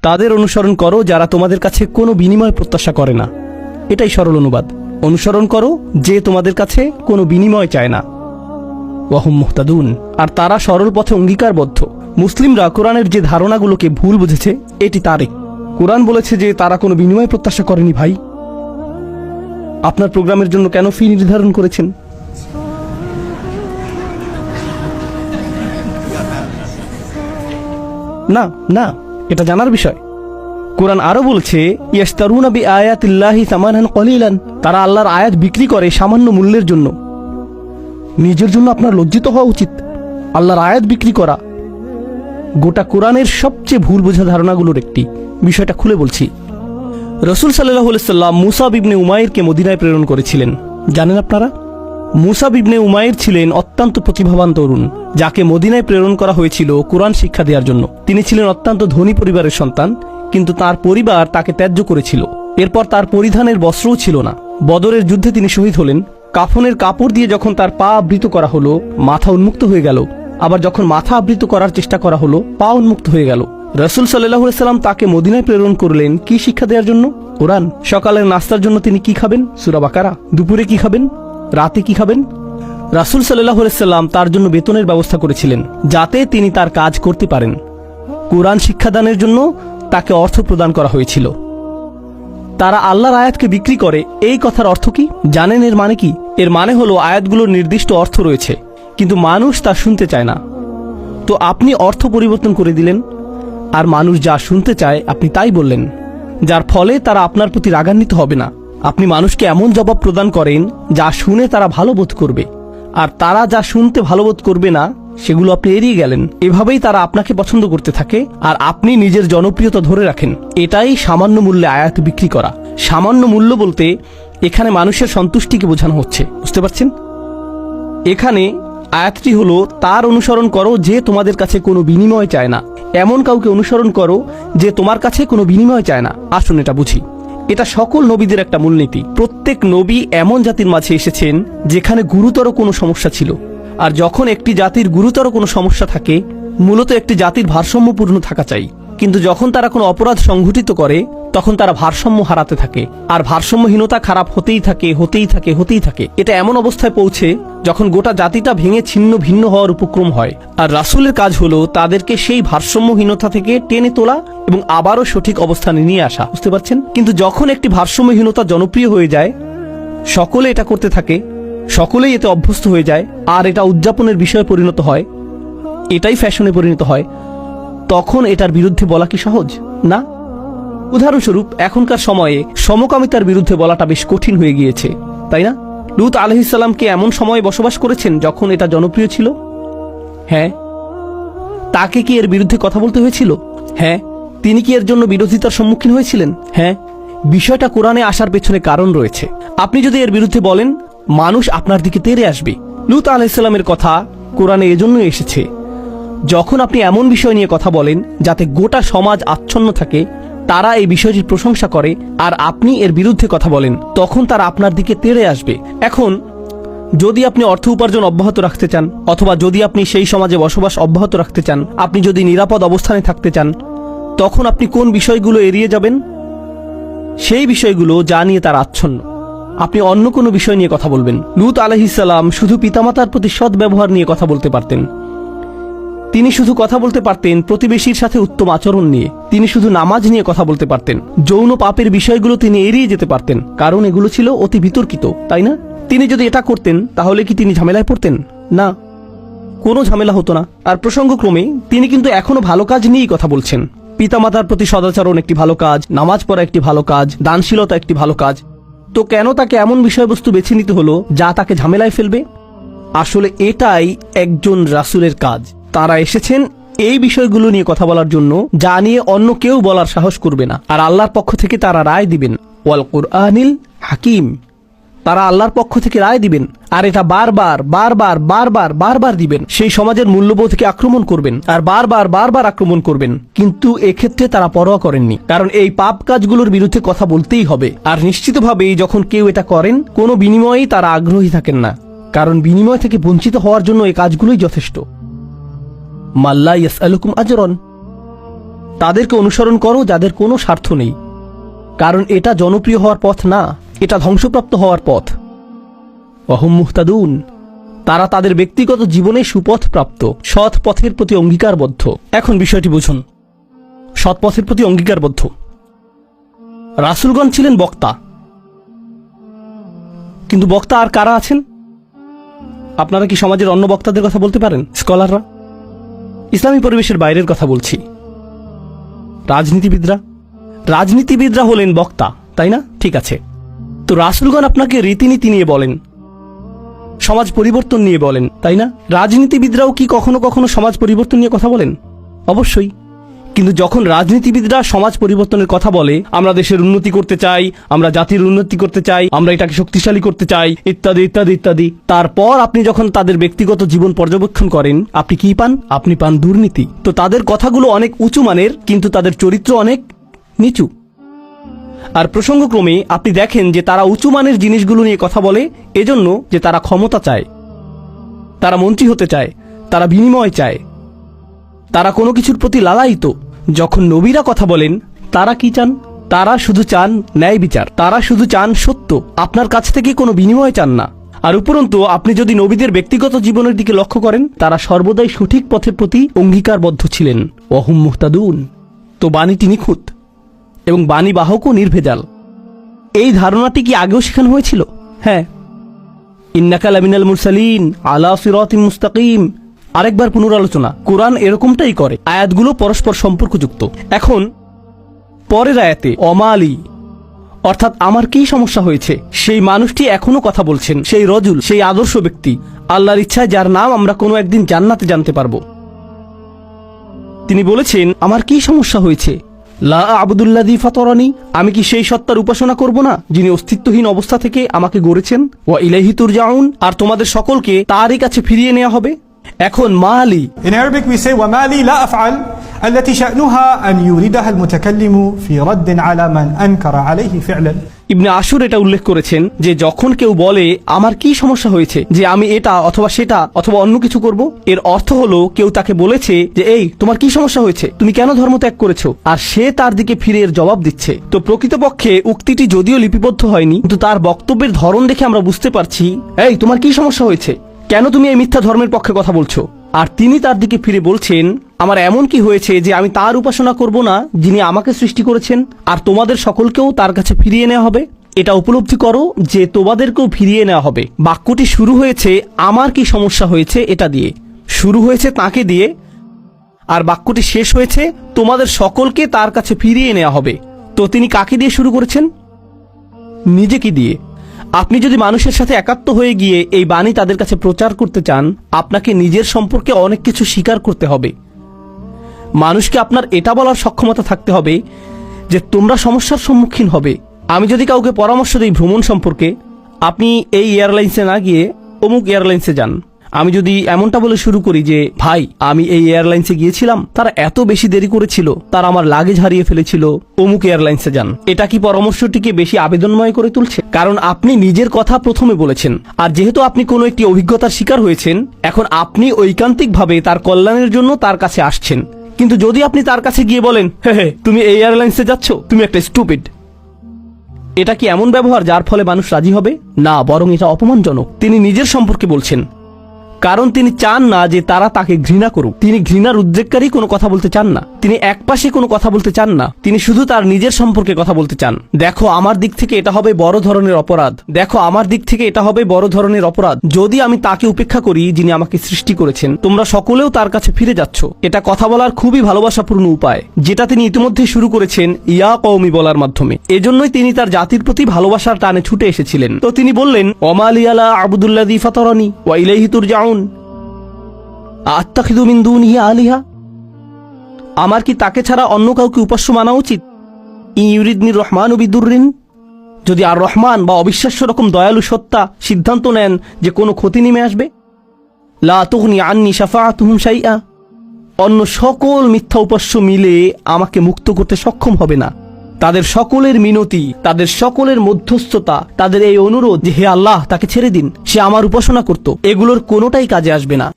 তাদের অনুসরণ করো যারা তোমাদের কাছে কোনো বিনিময় প্রত্যাশা করে না। এটাই সরল অনুবাদ। অনুসরণ করো যে তোমাদের কাছে কোনো বিনিময় চায় না। ওয়াহুম মুহতাদুন, আর তারা সরল পথে অঙ্গীকারবদ্ধ। মুসলিমরা কোরআনের যে ধারণাগুলোকে ভুল বুঝেছে এটি তারিক। কোরআন বলেছে যে তারা কোনো বিনিময় প্রত্যাশা করেনি। ভাই, আপনার প্রোগ্রামের জন্য কেন ফি নির্ধারণ করেছেন? না না, এটা জানার বিষয়। কোরআন আরো বলছে ইয়াশতারুনা বিআয়াতিল্লাহি সামানান কলিলান, তারা আল্লাহর আয়াত বিক্রি করে সামান্য মূল্যের জন্য। নিজের জন্য আপনার লজ্জিত হওয়া উচিত। আল্লাহর আয়াত বিক্রি করা গোটা কোরআনের সবচেয়ে ভুল বোঝা ধারণাগুলোর একটি। বিষয়টা খুলে বলছি। রাসূল সাল্লাল্লাহু আলাইহি সাল্লাম মুসাব ইবনে উমাইরকে মদিনায় প্রেরণ করেছিলেন। জানেন আপনারা? মুসাব ইবনে উমাইর ছিলেন অত্যন্ত প্রতিভাবান তরুণ, যাকে মদিনায় প্রেরণ করা হয়েছিল কোরআন শিক্ষা দেওয়ার জন্য। তিনি ছিলেন অত্যন্ত ধনী পরিবারের সন্তান, কিন্তু তার পরিবার তাকে ত্যায্য করেছিল। এরপর তার পরিধানের বস্ত্রও ছিল না। বদরের যুদ্ধে তিনি শহীদ হলেন। কাফনের কাপড় দিয়ে যখন তার পা আবৃত করা হলো, মাথা উন্মুক্ত হয়ে গেল। আবার যখন মাথা আবৃত করার চেষ্টা করা হলো, পা উন্মুক্ত হয়ে গেল। রাসূল সাল্লাল্লাহু আলাইহি সাল্লাম তাকে মদিনায় প্রেরণ করলেন কি শিক্ষা দেওয়ার জন্য? কোরআন। সকালের নাস্তার জন্য তিনি কি খাবেন? সূরা বাকারা। দুপুরে কি খাবেন? রাতে কি খাবেন? রাসূল সাল্লাল্লাহু আলাইহি সাল্লাম তার জন্য বেতনের ব্যবস্থা করেছিলেন, যাতে তিনি তার কাজ করতে পারেন। কোরআন শিক্ষাদানের জন্য তাকে অর্থ প্রদান করা হয়েছিল। তারা আল্লাহর আয়াতকে বিক্রি করে, এই কথার অর্থ কি জানেন? এর মানে কি? এর মানে হলো আয়াতগুলোর নির্দিষ্ট অর্থ রয়েছে, কিন্তু মানুষ তা শুনতে চায় না। তো আপনি অর্থ পরিবর্তন করে দিলেন, আর মানুষ যা শুনতে চায় আপনি তাই বললেন, যার ফলে তারা আপনার প্রতি রাগান্বিত হবে না। আপনি মানুষকে এমন জবাব প্রদান করেন যা শুনে তারা ভালো বোধ করবে, আর তারা যা শুনতে ভালো বোধ করবে না সেগুলো আপনি এড়িয়ে গেলেন। এভাবেই তারা আপনাকে পছন্দ করতে থাকে, আর আপনি নিজের জনপ্রিয়তা ধরে রাখেন। এটাই সামান্য মূল্যে আয়াত বিক্রি করা। সামান্য মূল্য বলতে এখানে মানুষের সন্তুষ্টিকে বোঝানো হচ্ছে। বুঝতে পারছেন? এখানে আয়াতটি হলো তার অনুসরণ করো যে তোমাদের কাছে কোনো বিনিময় চায় না। এমন কাউকে অনুসরণ করো যে তোমার কাছে কোনো বিনিময় চায় না। আসুন এটা বুঝি। এটা সকল নবীদের একটা মূলনীতি। প্রত্যেক নবী এমন জাতির মাঝে এসেছেন যেখানে গুরুতর কোনো সমস্যা ছিল, আর যখন একটি জাতির গুরুতর কোনো সমস্যা থাকে, মূলত একটি জাতির ভারসাম্যপূর্ণ থাকা চাই। কিন্তু যখন তারা কোনো অপরাধ সংঘটিত করে, তখন তারা ভারসাম্য হারাতে থাকে, আর ভারসাম্যহীনতা খারাপ হতেই থাকে, হতেই থাকে, হতেই থাকে। এটা এমন অবস্থায় পৌঁছে যখন গোটা জাতিটা ভেঙে ছিন্ন ভিন্ন হওয়ার উপক্রম হয়। আর রাসূলের কাজ হলো তাদেরকে সেই ভারসাম্যহীনতা থেকে টেনে তোলা এবং আবারও সঠিক অবস্থানে নিয়ে আসা। বুঝতে পারছেন? কিন্তু যখন একটি ভারসাম্যহীনতা জনপ্রিয় হয়ে যায়, সকলে এটা করতে থাকে, সকলেই এতে অভ্যস্ত হয়ে যায়, আর এটা উদযাপনের বিষয়ে পরিণত হয়, এটাই ফ্যাশনে পরিণত হয়, তখন এটার বিরুদ্ধে বলা কি সহজ? না। উদাহরণস্বরূপ এখনকার সময়ে সমকামিতার বিরুদ্ধে বলাটা বেশ কঠিন হয়ে গিয়েছে, তাই না? লূত আলাইহিস সালাম কি এমন সময়ে বসবাস করেছেন যখন এটা জনপ্রিয় ছিল? হ্যাঁ। তাকে কি এর বিরুদ্ধে কথা বলতে হয়েছিল? হ্যাঁ। তিনি কি এর জন্য বিরোধিতার সম্মুখীন হয়েছিলেন? হ্যাঁ। বিষয়টা কোরআনে আসার পেছনে কারণ রয়েছে। আপনি যদি এর বিরুদ্ধে বলেন, মানুষ আপনার দিকে তেড়ে আসবে। লূত আলাইহিস সালামের কথা কোরআনে এজন্যই এসেছে। যখন আপনি এমন বিষয় নিয়ে কথা বলেন যাতে গোটা সমাজ আচ্ছন্ন থাকে, তারা এই বিষয়টির প্রশংসা করে, আর আপনি এর বিরুদ্ধে কথা বলেন, তখন তারা আপনার দিকে তেড়ে আসবে। এখন যদি আপনি অর্থ উপার্জন অব্যাহত রাখতে চান, অথবা যদি আপনি সেই সমাজে বসবাস অব্যাহত রাখতে চান, আপনি যদি নিরাপদ অবস্থানে থাকতে চান, তখন আপনি কোন বিষয়গুলো এড়িয়ে যাবেন? সেই বিষয়গুলো যা নিয়ে তারা আচ্ছন্ন। আপনি অন্য কোনো বিষয় নিয়ে কথা বলবেন। লূত আলাইহিস সালাম শুধু পিতামাতার প্রতি সৎ ব্যবহার নিয়ে কথা বলতে পারতেন। তিনি শুধু কথা বলতে পারতেন প্রতিবেশীর সাথে উত্তম আচরণ নিয়ে। তিনি শুধু নামাজ নিয়ে কথা বলতে পারতেন। যৌন পাপের বিষয়গুলো তিনি এড়িয়ে যেতে পারতেন, কারণ এগুলো ছিল অতি বিতর্কিত, তাই না? তিনি যদি এটা করতেন তাহলে কি তিনি ঝামেলায় পড়তেন? না, কোনো ঝামেলা হতো না। আর প্রসঙ্গক্রমে তিনি কিন্তু এখনো ভালো কাজ নিয়েই কথা বলছেন। পিতামাতার প্রতি সদাচরণ একটি ভালো কাজ, নামাজ পড়া একটি ভালো কাজ, দানশীলতা একটি ভালো কাজ। তো কেন তাকে এমন বিষয়বস্তু বেছে নিতে হলো যা তাকে ঝামেলায় ফেলবে? আসলে এটাই একজন রাসূলের কাজ। তারা এসেছেন এই বিষয়গুলো নিয়ে কথা বলার জন্য, যা নিয়ে অন্য কেউ বলার সাহস করবে না। আর আল্লাহর পক্ষ থেকে তারা রায় দিবেন। ওয়াল কুরআনিল হাকিম। তারা আল্লাহর পক্ষ থেকে রায় দিবেন, আর এটা বারবার বারবার বারবার বারবার দিবেন। সেই সমাজের মূল্যবোধকে আক্রমণ করবেন, আর বারবার বারবার আক্রমণ করবেন। কিন্তু এক্ষেত্রে তারা পরোয়া করেননি, কারণ এই পাপ কাজগুলোর বিরুদ্ধে কথা বলতেই হবে। আর নিশ্চিতভাবেই যখন কেউ এটা করেন, কোনো বিনিময়েই তারা আগ্রহী থাকেন না, কারণ বিনিময় থেকে বঞ্চিত হওয়ার জন্য এই কাজগুলোই যথেষ্ট। মাল্লা ইয়াসআলুকুম আজরান, তাদেরকে অনুসরণ করো যাদের কোনো স্বার্থ নেই, কারণ এটা জনপ্রিয় হওয়ার পথ না, এটা ধ্বংসপ্রাপ্ত হওয়ার পথ। ওয়াহুম মুহতাদুন, তারা তাদের ব্যক্তিগত জীবনে সুপথ প্রাপ্ত, সৎ পথের প্রতি অঙ্গীকারবদ্ধ। এখন বিষয়টি বুঝুন, সৎ পথের প্রতি অঙ্গীকারবদ্ধ। রাসূলগণ ছিলেন বক্তা, কিন্তু বক্তা আর কারা আছেন? আপনারা কি সমাজের অন্য বক্তাদের কথা বলতে পারেন? স্কলাররা, ইসলামী পরিবেশের বাইরের কথা বলছি। রাজনীতিবিদরা হলেন বক্তা, তাই না? ঠিক আছে, তো রাসূলগণ আপনাকে রীতিনীতি নিয়ে বলেন, সমাজ পরিবর্তন নিয়ে বলেন, তাই না? রাজনীতিবিদরাও কি কখনো কখনো সমাজ পরিবর্তন নিয়ে কথা বলেন? অবশ্যই। কিন্তু যখন রাজনীতিবিদরা সমাজ পরিবর্তনের কথা বলে, আমরা দেশের উন্নতি করতে চাই, আমরা জাতির উন্নতি করতে চাই, আমরা এটাকে শক্তিশালী করতে চাই, ইত্যাদি ইত্যাদি ইত্যাদি, তারপর আপনি যখন তাদের ব্যক্তিগত জীবন পর্যবেক্ষণ করেন, আপনি কি পান? আপনি পান দুর্নীতি। তো তাদের কথাগুলো অনেক উঁচু মানের, কিন্তু তাদের চরিত্র অনেক নিচু। আর প্রসঙ্গক্রমে আপনি দেখেন যে তারা উঁচু মানের জিনিসগুলো নিয়ে কথা বলে এজন্য যে তারা ক্ষমতা চায়, তারা মন্ত্রী হতে চায়, তারা বিনিময় চায়, তারা কোনো কিছুর প্রতি লালায়িত। যখন নবীরা কথা বলেন, তারা কি চান? তারা শুধু চান ন্যায় বিচার, তারা শুধু চান সত্য, আপনার কাছ থেকে কোনো বিনিময় চান না। আর উপরন্তু আপনি যদি নবীদের ব্যক্তিগত জীবনের দিকে লক্ষ্য করেন, তারা সর্বদাই সঠিক পথের প্রতি অঙ্গীকারবদ্ধ ছিলেন। ওয়াহুম মুহতাদুন, তো বাণীটি নিখুঁত এবং বাণীবাহকও নির্ভেজাল। এই ধারণাটি কি আগেও শেখানো হয়েছিল? হ্যাঁ, ইন্নাকা লামিনাল মুরসালিন আলা সিরাতিম মুস্তাকিম, আরেকবার পুনরালোচনা। কোরআন এরকমটাই করে, আয়াতগুলো পরস্পর সম্পর্কযুক্ত। এখন পরের আয়াতে অমালি, অর্থাৎ আমার কি সমস্যা হয়েছে, সেই মানুষটি এখনো কথা বলছেন, সেই রজুল, সেই আদর্শ ব্যক্তি, আল্লাহর ইচ্ছায় যার নাম আমরা কোনো একদিন জান্নাতে জানতে পারবো। তিনি বলেছেন, আমার কি সমস্যা হয়েছে? লা আবুদুল্লাযী ফাতারানি, আমি কি সেই সত্তার উপাসনা করব না যিনি অস্তিত্বহীন অবস্থা থেকে আমাকে গড়েছেন? ওয়া ইলাইহি তুরজাউন, আর তোমাদের সকলকে তারই কাছে ফিরিয়ে নেওয়া হবে। এখন মালি, In Arabic we say وَمَالِي لا أفعل التي شأنها أن يوردها المتكلم في رد على من أنكر عليه فعلا। ইবনে আশুর এটা উল্লেখ করেছেন যে যখন কেউ বলে আমার কি সমস্যা হয়েছে যে আমি এটা অথবা সেটা অথবা অন্য কিছু করব, এর অর্থ হলো কেউ তাকে বলেছে যে এই তোমার কি সমস্যা হয়েছে, তুমি কেন ধর্ম ত্যাগ করেছো, আর সে তার দিকে ফিরে এর জবাব দিচ্ছে। তো প্রকৃতপক্ষে উক্তিটি যদিও লিপিবদ্ধ হয়নি, কিন্তু তার বক্তব্যের ধরন দেখে আমরা বুঝতে পারছি, এই তোমার কি সমস্যা হয়েছে, কেন তুমি এই মিথ্যা ধর্মের পক্ষে কথা বলছো? আর তিনি তার দিকে ফিরে বলছেন, আমার এমন কি হয়েছে যে আমি তার উপাসনা করব না যিনি আমাকে সৃষ্টি করেছেন, আর তোমাদের সকলকেও তার কাছে ফিরিয়ে নেওয়া হবে। এটা উপলব্ধি করো যে তোমাদেরকেও ফিরিয়ে নেওয়া হবে। বাক্যটি শুরু হয়েছে আমার কি সমস্যা হয়েছে এটা দিয়ে, শুরু হয়েছে তাকে দিয়ে, আর বাক্যটি শেষ হয়েছে তোমাদের সকলকে তার কাছে ফিরিয়ে নেওয়া হবে। তো তিনি কাকে দিয়ে শুরু করেছেন? নিজেকে দিয়ে। আপনি যদি মানুষের সাথে একাত্ম হয়ে গিয়ে এই বাণী তাদের কাছে প্রচার করতে চান, আপনাকে নিজের সম্পর্কে অনেক কিছু স্বীকার করতে হবে। মানুষকে আপনার এটা বলার সক্ষমতা থাকতে হবে যে তোমরা সমস্যার সম্মুখীন হবে। আমি যদি কাউকে পরামর্শ দিই ভ্রমণ সম্পর্কে, আপনি এই এয়ারলাইন্সে না গিয়ে অমুক এয়ারলাইন্সে যান। আমি যদি এমনটা বলে শুরু করি যে ভাই আমি এই এয়ারলাইন্সে গিয়েছিলাম, তারা এত বেশি দেরি করেছিল, তারা আমার লাগেজ হারিয়ে ফেলেছিল, অমুক এয়ারলাইন্সে যান, এটা কি পরামর্শটিকে বেশি আবেদনময় করে তুলছে? কারণ আপনি নিজের কথা প্রথমে বলেছেন, আর যেহেতু আপনি কোনো একটি অভিজ্ঞতার শিকার হয়েছেন, এখন আপনি ঐকান্তিকভাবে তার কল্যাণের জন্য তার কাছে আসছেন। কিন্তু যদি আপনি তার কাছে গিয়ে বলেন হে তুমি এই এয়ারলাইন্সে যাচ্ছ, তুমি একটা স্টুপিড, এটা কি এমন ব্যবহার যার ফলে মানুষ রাজি হবে? না, বরং এটা অপমানজনক। তিনি নিজের সম্পর্কে বলছেন, কারণ তিনি চান না যে তারা তাকে ঘৃণা করুক। তিনি ঘৃণার উদ্রেককারী কোনো কথা বলতে চান না, তিনি একপাশে কোনো কথা বলতে চান না, তিনি শুধু তার নিজের সম্পর্কে কথা বলতে চান। দেখো আমার দিক থেকে এটা হবে বড় ধরনের অপরাধ, দেখো আমার দিক থেকে এটা হবে বড় ধরনের অপরাধ যদি আমি তাকে উপেক্ষা করি যিনি আমাকে সৃষ্টি করেছেন। তোমরা সকলেও তার কাছে ফিরে যাচ্ছ। এটা কথা বলার খুবই ভালোবাসাপূর্ণ উপায়, যেটা তিনি ইতিমধ্যে শুরু করেছেন ইয়া কওমি বলার মাধ্যমে। এজন্যই তিনি তার জাতির প্রতি ভালোবাসার টানে ছুটে এসেছিলেন। তো তিনি বললেন ওমালি আলা আবুদুল্লাযী ফাতারানি ওয়া ইলাইহি তুরজাউন আত্তাখিযু মিন দুনিহি আলিহা, আমার কি তাকে ছাড়া অন্য কাউকে উপাস্য মানা উচিত? ইউরিদনির রহমানু বিদুররিন, যদি আর রহমান বা অবিশ্বাস্য রকম দয়ালু সত্তা সিদ্ধান্ত নেন যে কোনো ক্ষতি নেমে আসবে, লা তুগনি আন্নি শাফাআতুহুম শাইআ, অন্য সকল মিথ্যা উপাস্য মিলে আমাকে মুক্ত করতে সক্ষম হবে না। তাদের সকলের মিনতি, তাদের সকলের মধ্যস্থতা, তাদের এই অনুরোধ যে হে আল্লাহ তাকে ছেড়ে দিন, সে আমার উপাসনা করত, এগুলোর কোনোটাই কাজে আসবে না।